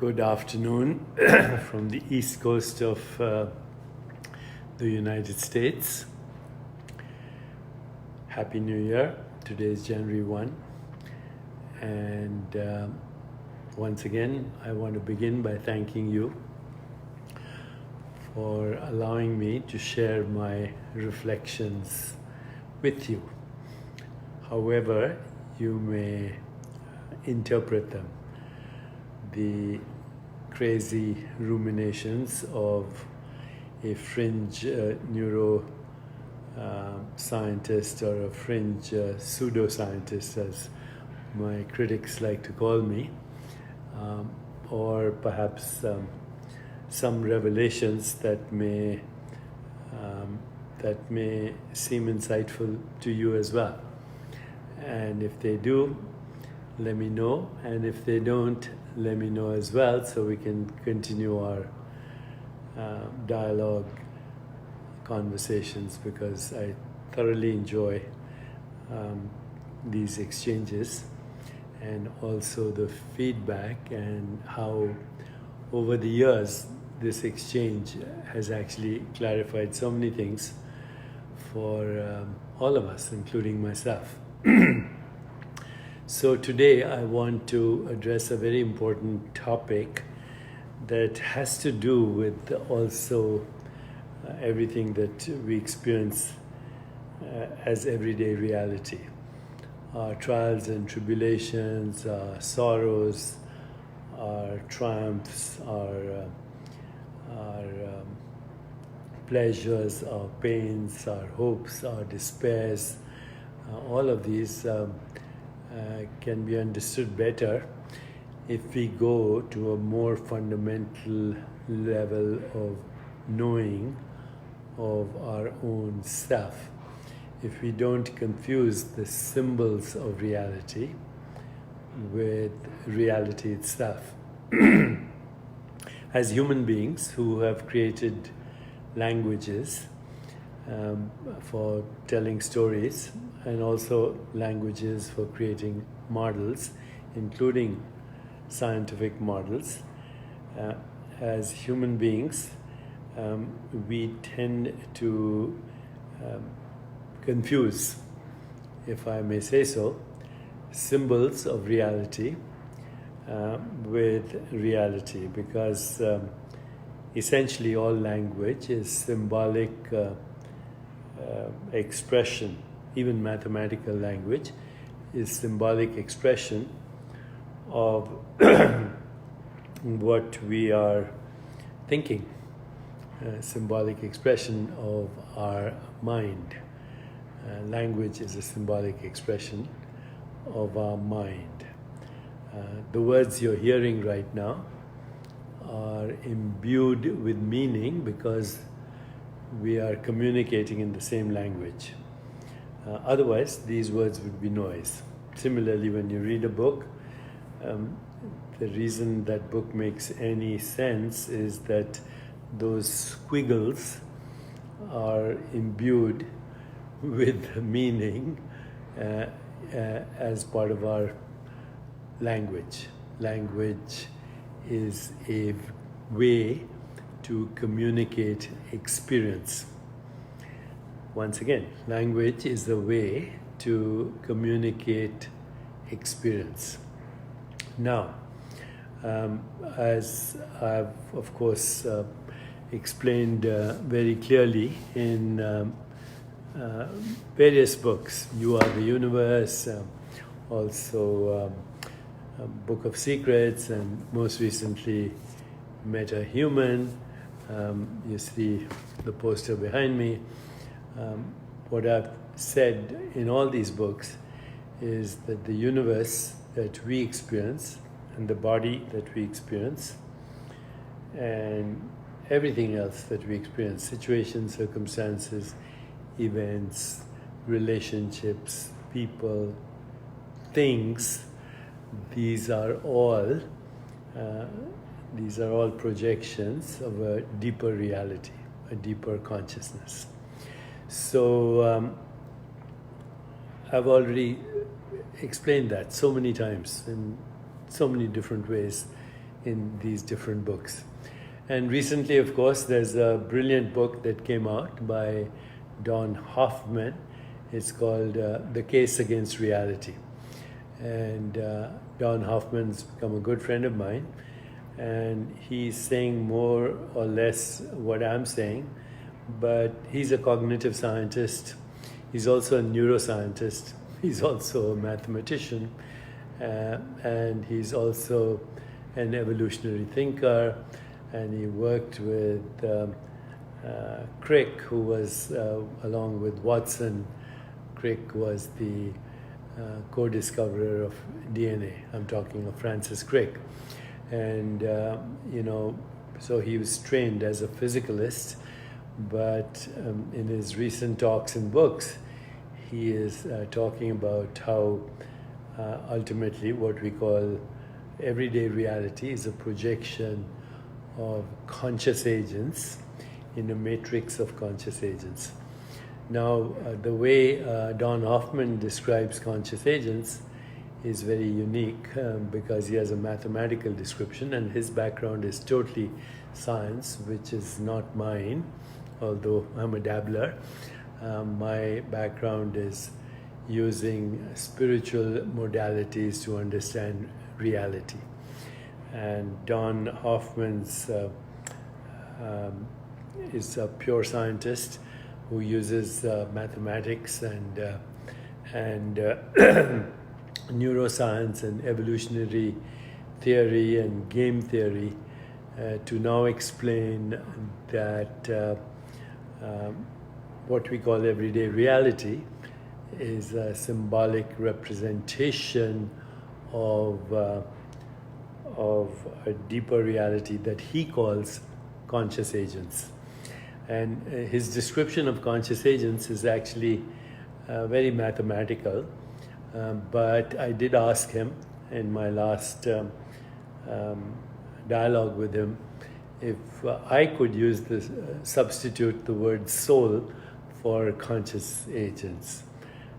Good afternoon from the east coast of the United States. Happy New Year. Today is January 1. And once again, I want to begin by thanking you for allowing me to share my reflections with you. However, you may interpret them. The crazy ruminations of a fringe neuro scientist or a fringe pseudoscientist, as my critics like to call me, or perhaps some revelations that may seem insightful to you as well. And if they do, let me know, and if they don't, let me know as well, so we can continue our dialogue conversations, because I thoroughly enjoy these exchanges, and also the feedback, and how over the years this exchange has actually clarified so many things for all of us, including myself. So today I want to address a very important topic that has to do with also everything that we experience as everyday reality. Our trials and tribulations, our sorrows, our triumphs, our pleasures, our pains, our hopes, our despairs, all of these can be understood better if we go to a more fundamental level of knowing of our own self. If we don't confuse the symbols of reality with reality itself. As human beings who have created languages for telling stories, and also languages for creating models, including scientific models, as human beings, we tend to confuse, if I may say so, symbols of reality with reality, because essentially all language is symbolic expression. Even mathematical language is symbolic expression of what we are thinking, symbolic expression of our mind. Language is a symbolic expression of our mind. The words you're hearing right now are imbued with meaning because we are communicating in the same language. Otherwise, these words would be noise. Similarly, when you read a book, the reason that book makes any sense is that those squiggles are imbued with meaning as part of our language. Language is a way to communicate experience. Once again, language is the way to communicate experience. Now, as I've, of course, explained very clearly in various books, You Are the Universe, also Book of Secrets, and most recently, Meta Human. You see the poster behind me. What I've said in all these books is that the universe that we experience, and the body that we experience, and everything else that we experience, situations, circumstances, events, relationships, people, things, these are all projections of a deeper reality, a deeper consciousness. So I've already explained that so many times in so many different ways in these different books. And recently, of course, there's a brilliant book that came out by Don Hoffman. It's called The Case Against Reality. And Don Hoffman's become a good friend of mine. And he's saying more or less what I'm saying, but he's a cognitive scientist. He's also a neuroscientist. He's also a mathematician. And he's also an evolutionary thinker. And he worked with Crick, who was, along with Watson, Crick was the co-discoverer of DNA. I'm talking of Francis Crick. And, so he was trained as a physicalist, but in his recent talks and books, he is talking about how ultimately what we call everyday reality is a projection of conscious agents in a matrix of conscious agents. Now, the way Don Hoffman describes conscious agents is very unique because he has a mathematical description, and his background is totally science, which is not mine, although I'm a dabbler. My background is using spiritual modalities to understand reality. And Don Hoffman's is a pure scientist who uses mathematics and neuroscience and evolutionary theory and game theory to now explain that what we call everyday reality is a symbolic representation of a deeper reality that he calls conscious agents. And his description of conscious agents is actually very mathematical, but I did ask him in my last dialogue with him if I could use this, substitute the word soul for conscious agents.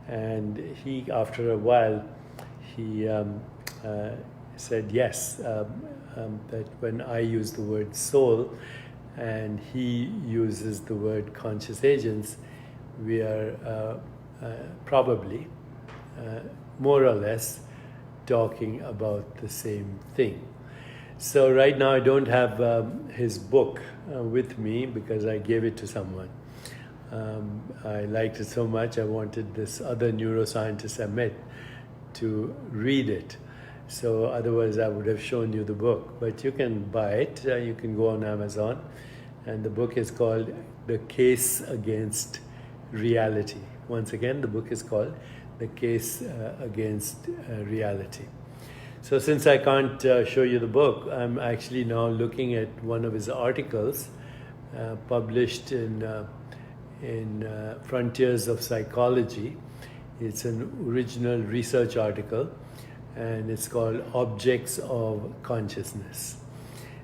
And he, after a while, he said yes, that when I use the word soul and he uses the word conscious agents, we are probably more or less talking about the same thing. So right now I don't have his book with me because I gave it to someone. I liked it so much, I wanted this other neuroscientist I met to read it. So otherwise I would have shown you the book. But you can buy it, you can go on Amazon. And the book is called The Case Against Reality. Once again, the book is called The Case Against Reality. So since I can't show you the book, I'm actually now looking at one of his articles published in Frontiers of Psychology. It's an original research article, and it's called Objects of Consciousness.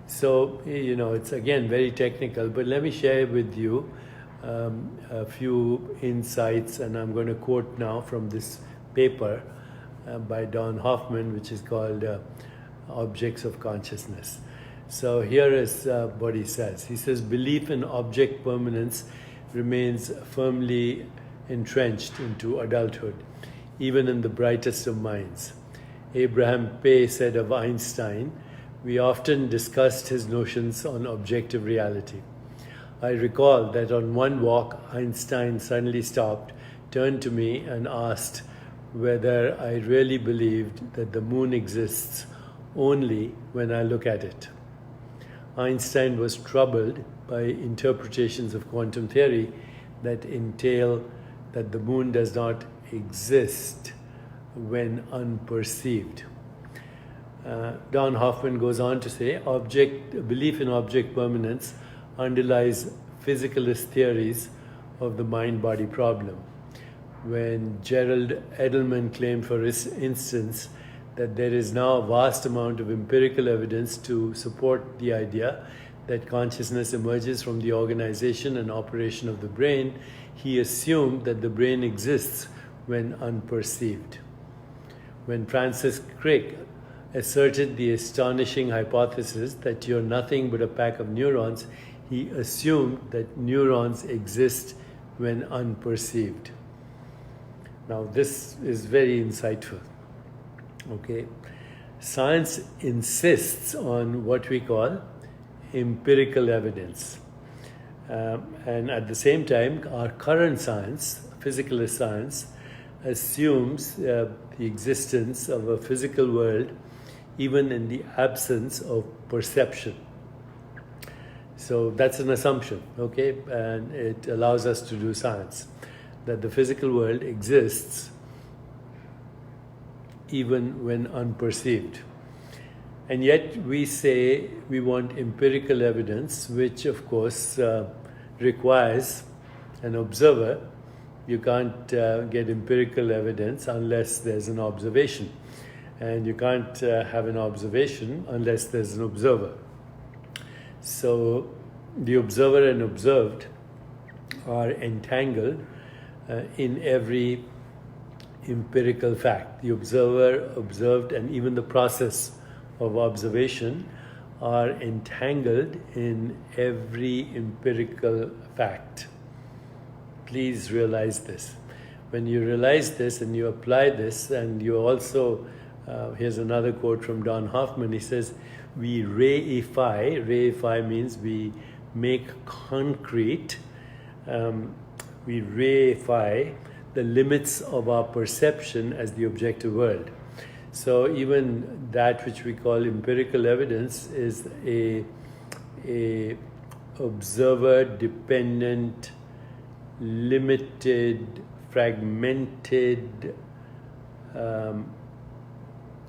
So, it's again very technical, but let me share with you a few insights, and I'm going to quote now from this paper by Don Hoffman, which is called Objects of Consciousness. So here is what he says. He says, belief in object permanence remains firmly entrenched into adulthood, even in the brightest of minds. Abraham Pei said of Einstein, we often discussed his notions on objective reality. I recall that on one walk, Einstein suddenly stopped, turned to me and asked whether I really believed that the moon exists only when I look at it. Einstein was troubled by interpretations of quantum theory that entail that the moon does not exist when unperceived. Don Hoffman goes on to say, belief in object permanence underlies physicalist theories of the mind-body problem. When Gerald Edelman claimed, for instance, that there is now a vast amount of empirical evidence to support the idea that consciousness emerges from the organization and operation of the brain, he assumed that the brain exists when unperceived. When Francis Crick asserted the astonishing hypothesis that you're nothing but a pack of neurons, he assumed that neurons exist when unperceived. Now, this is very insightful. Okay, science insists on what we call empirical evidence. And at the same time, our current science, physicalist science, assumes the existence of a physical world even in the absence of perception. So that's an assumption, okay? And it allows us to do science, that the physical world exists even when unperceived. And yet we say we want empirical evidence, which of course requires an observer. You can't get empirical evidence unless there's an observation. And you can't have an observation unless there's an observer. So the observer and observed are entangled in every empirical fact. The observer, observed, and even the process of observation are entangled in every empirical fact. Please realize this. When you realize this and you apply this, and you also, here's another quote from Don Hoffman, he says, we reify means we make concrete, we reify the limits of our perception as the objective world. So even that which we call empirical evidence is a observer-dependent, limited, fragmented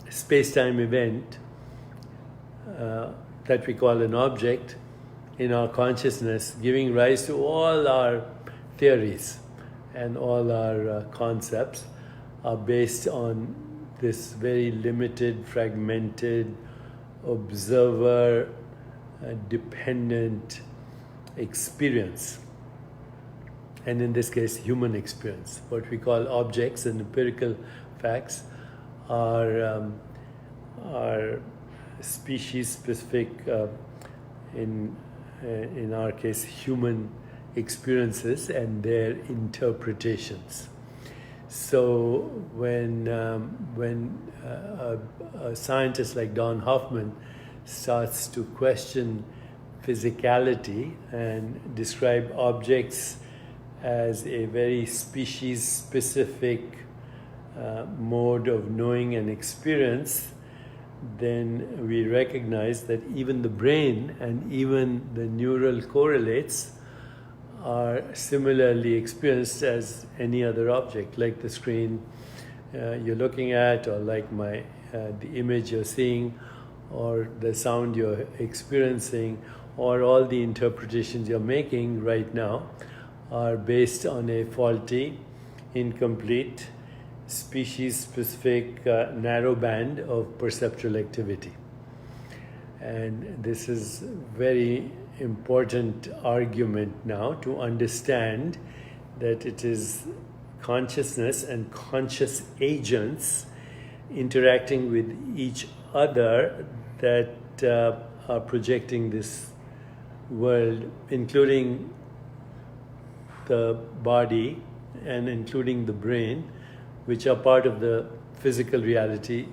space-time event that we call an object in our consciousness, giving rise to all our theories and all our concepts are based on this very limited, fragmented, observer-dependent experience. And in this case, human experience. What we call objects and empirical facts are species-specific, in our case, human experiences and their interpretations. So when a scientist like Don Hoffman starts to question physicality and describe objects as a very species-specific mode of knowing and experience, then we recognize that even the brain and even the neural correlates are similarly experienced as any other object, like the screen you're looking at, or like the image you're seeing, or the sound you're experiencing, or all the interpretations you're making right now are based on a faulty, incomplete, species-specific narrow band of perceptual activity. And this is very important argument now to understand that it is consciousness and conscious agents interacting with each other that are projecting this world, including the body and including the brain, which are part of the physical reality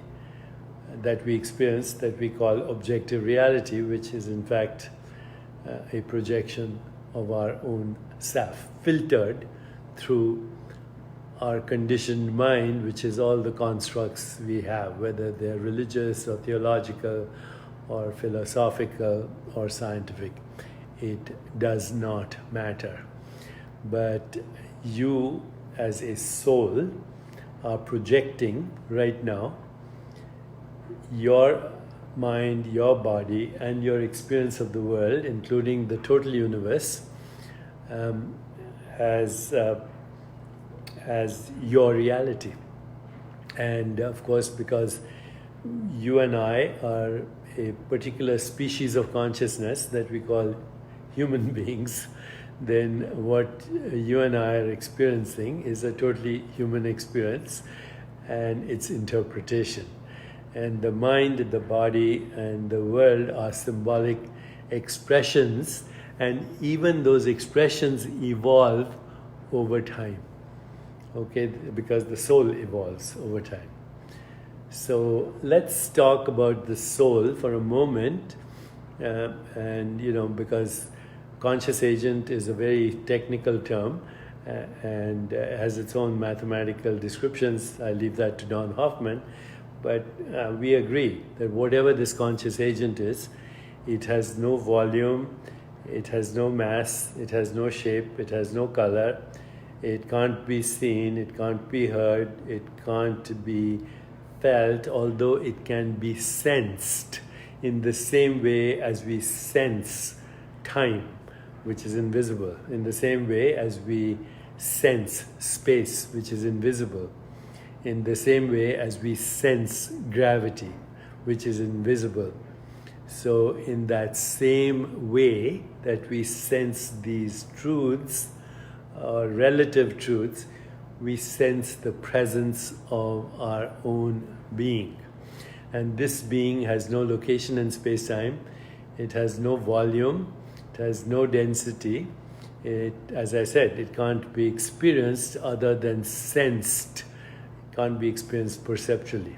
that we experience, that we call objective reality, which is in fact a projection of our own self, filtered through our conditioned mind, which is all the constructs we have, whether they're religious or theological or philosophical or scientific. It does not matter. But you, as a soul, are projecting right now your mind, your body, and your experience of the world, including the total universe, as your reality. And of course, because you and I are a particular species of consciousness that we call human beings, then what you and I are experiencing is a totally human experience and its interpretation. And the mind, the body, and the world are symbolic expressions, and even those expressions evolve over time. Okay, because the soul evolves over time. So let's talk about the soul for a moment, and because conscious agent is a very technical term and has its own mathematical descriptions. I leave that to Don Hoffman, but we agree that whatever this conscious agent is, it has no volume, it has no mass, it has no shape, it has no color, it can't be seen, it can't be heard, it can't be felt, although it can be sensed in the same way as we sense time, which is invisible, in the same way as we sense space, which is invisible, in the same way as we sense gravity, which is invisible. So in that same way that we sense these truths, or relative truths, we sense the presence of our own being. And this being has no location in space-time, it has no volume, it has no density. It, as I said, it can't be experienced other than sensed, it can't be experienced perceptually.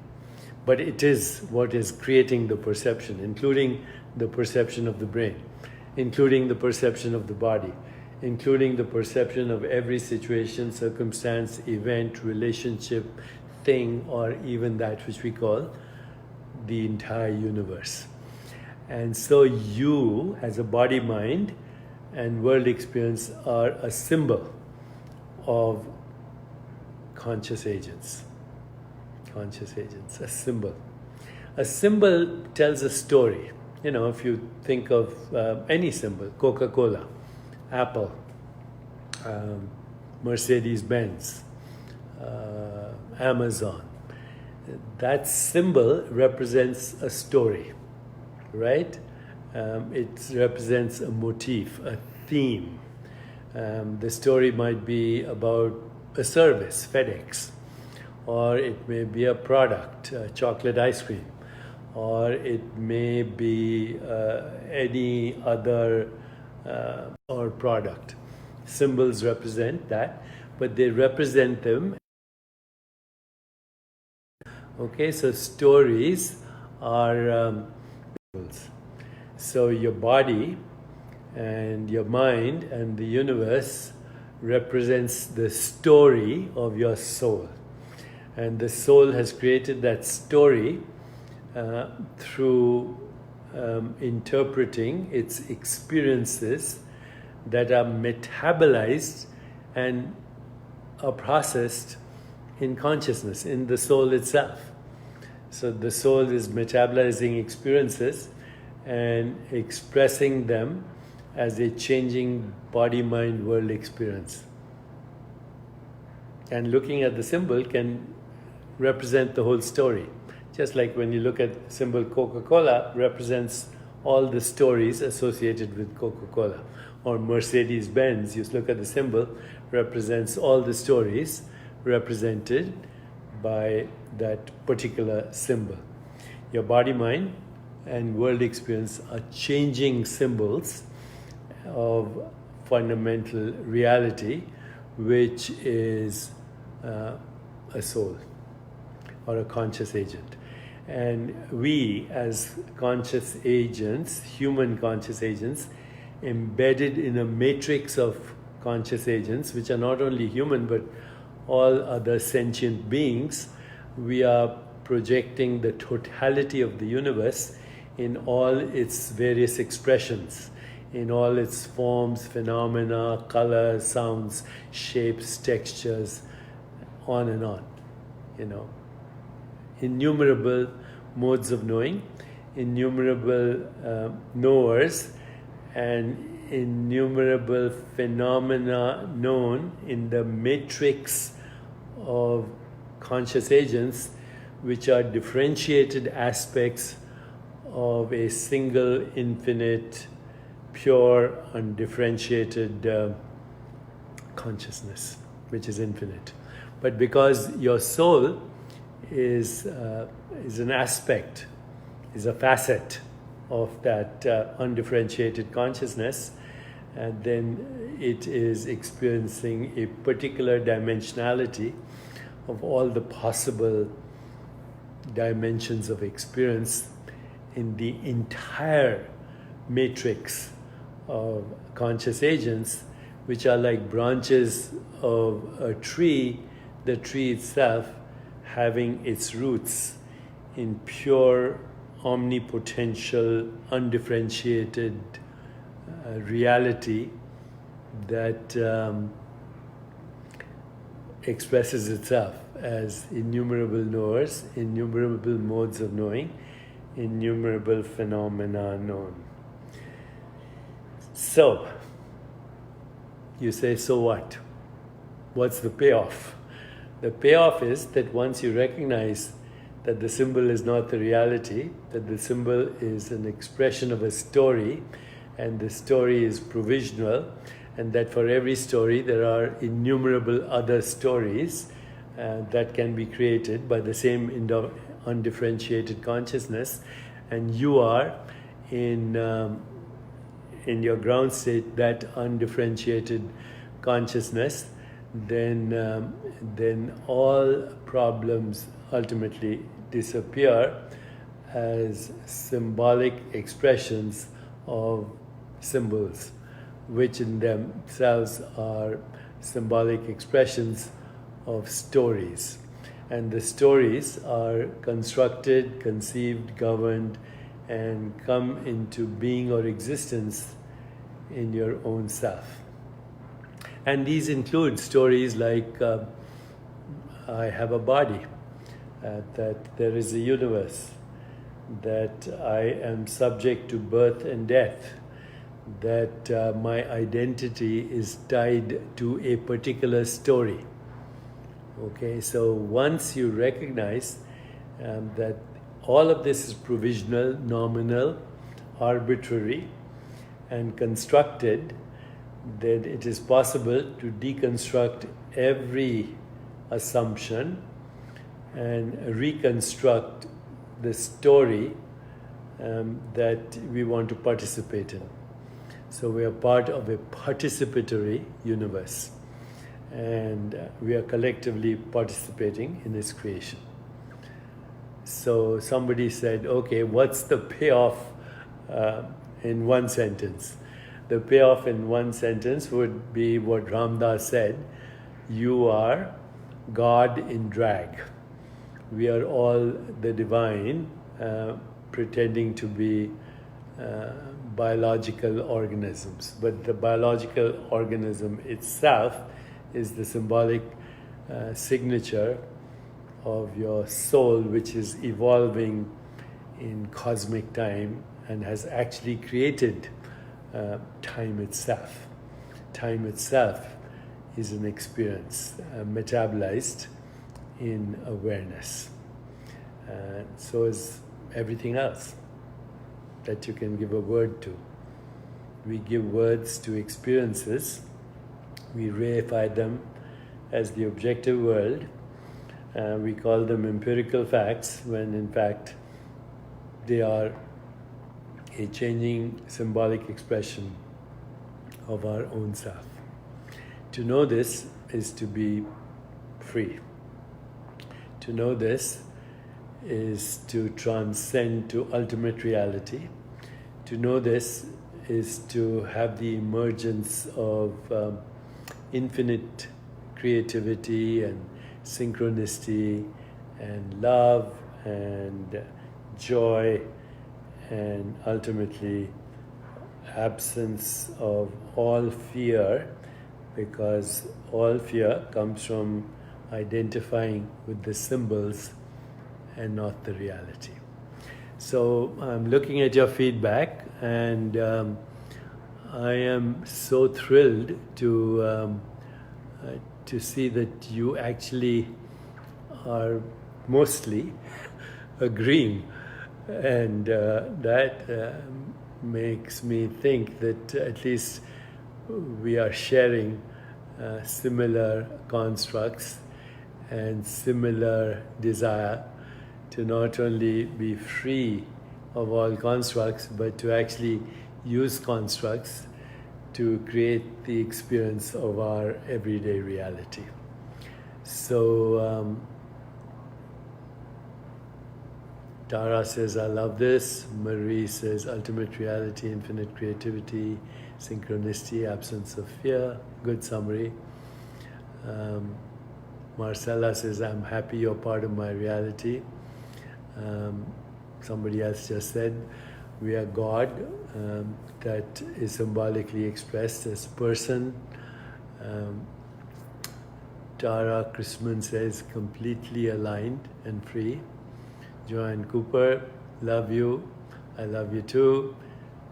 But it is what is creating the perception, including the perception of the brain, including the perception of the body, including the perception of every situation, circumstance, event, relationship, thing, or even that which we call the entire universe. And so you, as a body, mind, and world experience, are a symbol of conscious agents. Conscious agents, a symbol. A symbol tells a story. If you think of any symbol, Coca-Cola, Apple, Mercedes-Benz, Amazon, that symbol represents a story, right? It represents a motif, a theme. The story might be about a service, FedEx, or it may be a product, chocolate ice cream, or it may be any other or product. Symbols represent that, but they represent them. Okay, so stories are symbols. So your body and your mind and the universe represents the story of your soul. And the soul has created that story through interpreting its experiences that are metabolized and are processed in consciousness, in the soul itself. So the soul is metabolizing experiences and expressing them as a changing body-mind-world experience. And looking at the symbol can represent the whole story. Just like when you look at the symbol Coca-Cola, represents all the stories associated with Coca-Cola. Or Mercedes-Benz, you look at the symbol, represents all the stories represented by that particular symbol. Your body, mind, and world experience are changing symbols of fundamental reality, which is a soul or a conscious agent. And we, as conscious agents, human conscious agents, embedded in a matrix of conscious agents, which are not only human but all other sentient beings, we are projecting the totality of the universe in all its various expressions, in all its forms, phenomena, colors, sounds, shapes, textures, on and on, Innumerable modes of knowing, innumerable knowers, and innumerable phenomena known in the matrix of conscious agents, which are differentiated aspects of a single, infinite, pure, undifferentiated consciousness, which is infinite. But because your soul is an aspect, is a facet of that undifferentiated consciousness, and then it is experiencing a particular dimensionality of all the possible dimensions of experience in the entire matrix of conscious agents, which are like branches of a tree, the tree itself having its roots in pure, omnipotential, undifferentiated reality that expresses itself as innumerable knowers, innumerable modes of knowing, innumerable phenomena known. So, you say, so what? What's the payoff? The payoff is that once you recognize that the symbol is not the reality, that the symbol is an expression of a story, and the story is provisional, and that for every story there are innumerable other stories that can be created by the same undifferentiated consciousness, and you are in your ground state that undifferentiated consciousness, then all problems ultimately disappear as symbolic expressions of symbols, which in themselves are symbolic expressions of stories. And the stories are constructed, conceived, governed, and come into being or existence in your own self. And these include stories like I have a body, that there is a universe, that I am subject to birth and death, that my identity is tied to a particular story. Okay, so once you recognize that all of this is provisional, nominal, arbitrary, and constructed, then it is possible to deconstruct every assumption and reconstruct the story that we want to participate in. So we are part of a participatory universe, and we are collectively participating in its creation. So somebody said, okay, what's the payoff in one sentence? The payoff in one sentence would be what Ram Dass said: you are God in drag. We are all the divine pretending to be biological organisms. But the biological organism itself is the symbolic signature of your soul, which is evolving in cosmic time and has actually created time itself. Time itself is an experience metabolized in awareness. So is everything else that you can give a word to. We give words to experiences, we reify them as the objective world, we call them empirical facts, when in fact they are a changing symbolic expression of our own self. To know this is to be free. To know this is to transcend to ultimate reality. To know this is to have the emergence of infinite creativity and synchronicity and love and joy and ultimately absence of all fear, because all fear comes from identifying with the symbols and not the reality. So I'm looking at your feedback, and I am so thrilled to see that you actually are mostly agreeing, and that makes me think that at least we are sharing similar constructs, and similar desire to not only be free of all constructs, but to actually use constructs to create the experience of our everyday reality. So, Tara says, I love this. Marie says, ultimate reality, infinite creativity, synchronicity, absence of fear. Good summary. Marcella says, I'm happy you're part of my reality. Somebody else just said, we are God, that is symbolically expressed as person. Tara Chrisman says, completely aligned and free. Joanne Cooper, love you. I love you too.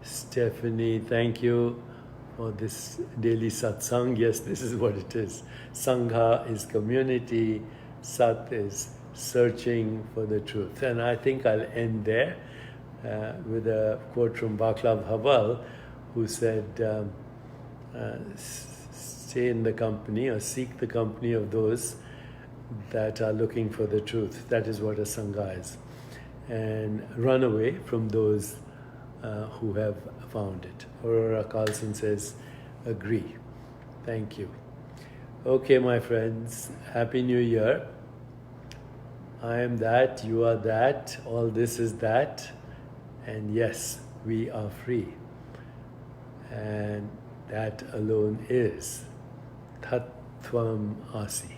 Stephanie, thank you for this daily satsang. Yes, this is what it is. Sangha is community. Sat is searching for the truth. And I think I'll end there with a quote from Václav Havel, who said, stay in the company or seek the company of those that are looking for the truth. That is what a Sangha is. And run away from those who have found it. Aurora Carlson says, agree. Thank you. Okay, my friends, Happy New Year. I am that, you are that, all this is that, and yes, we are free. And that alone is Tattvam Asi.